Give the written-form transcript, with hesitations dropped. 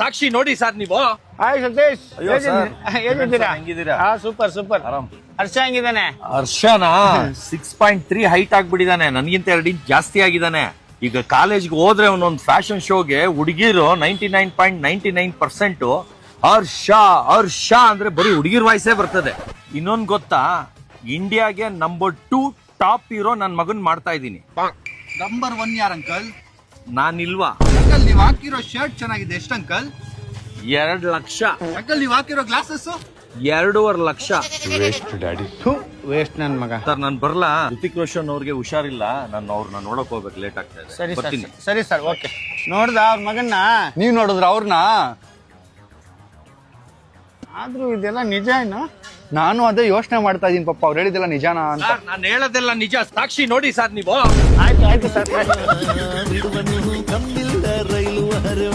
ಸಾಕ್ಷಿ ನೋಡಿ ಸರ್ ನೀವು. ಹಾಯ್ ಸತೀಶ್, ಅಯ್ಯೋ ಸರ್, ಹೇಗಿದ್ದೀರಾ? ಹೆಂಗಿದ್ದೀರಾ? ಹಾ, ಸೂಪರ್ ಸೂಪರ್. ಆರಾಮ್. ಹರ್ಷ ಹೆಂಗಿದ್ದಾನೆ? ಹರ್ಷನ 6.3 ಹೈಟ್ ಆಗ್ಬಿಟ್ಟಿದ್ದಾನೆ, ನನ್ಗಿಂತ 2 ಇಂಚ್ ಜಾಸ್ತಿ ಆಗಿದ್ದಾನೆ. ಈಗ ಕಾಲೇಜ್ಗೆ ಹೋದ್ರೆ ಒಂದೊಂದು ಫ್ಯಾಷನ್ ಶೋಗೆ ಹುಡುಗಿರು 99.99% ಹರ್ಷ ಹರ್ಷ ಅಂದ್ರೆ ಬರೀ ಹುಡುಗಿರ್ ವಾಯ್ಸೇ ಬರ್ತದೆ. ಇನ್ನೊಂದು ಗೊತ್ತಾ, ಇಂಡಿಯಾಗೆ ನಂಬರ್ 2 ಟಾಪ್ ಹೀರೋ ನನ್ನ ಮಗನ್ ಮಾಡ್ತಾ ಇದ್ದೀನಿ. ನಂಬರ್ 1 ಯಾರು ಅಂಕಲ್? ನಾನಿಲ್ವಾ? ಅಂಕಲ್ ನೀವು ಹಾಕಿರೋ ಶರ್ಟ್ ಚೆನ್ನಾಗಿದೆ. ಎಷ್ಟು ಅಂಕಲ್? 2 ಲಕ್ಷ. ಅಂಕಲ್ ನೀವು ಹಾಕಿರೋ ಗ್ಲಾಸಸ್? 2.5 ಲಕ್ಷ. ವೇಸ್ಟ್ ನನ್ ಮಗ. ಸರ್ ನಾನು ಬರ್ಲಾ? ಋತಿಕ್ ರೋಷನ್ ಅವ್ರಿಗೆ ಹುಷಾರಿಲ್ಲ, ನಾನು ಅವ್ರನ್ನ ನೋಡಕ್ ಹೋಗ್ಬೇಕು, ಲೇಟ್ ಆಗ್ತಾ ಇದೆ. ಸರಿ ಸರ್, ಬರ್ತೀನಿ. ಸರಿ ಸರ್, ಓಕೆ. ನೋಡ್ದ ಅವ್ರ ಮಗನ್ನ? ನೀವ್ ನೋಡಿದ್ರ ಅವ್ರನ್ನ? ಆದ್ರೂ ಇದೆಲ್ಲ ನಿಜ ಏನು? ನಾನು ಅದೇ ಯೋಚನೆ ಮಾಡ್ತಾ ಇದೀನಿ, ಪಾಪ ಅವ್ರು ಹೇಳಿದೆಲ್ಲ ನಿಜಾನ ಅಂತ. ಸರ್ ನಾನು ಹೇಳೋದೆಲ್ಲ ನಿಜ, ಸಾಕ್ಷಿ ನೋಡಿ ಸರ್ ನೀವು. ಆಯ್ತು ಆಯ್ತು ಸರ್. ಬಿಡುವನು ಕಂಬಿಲ್ಲ ರೈಲು ಹರವ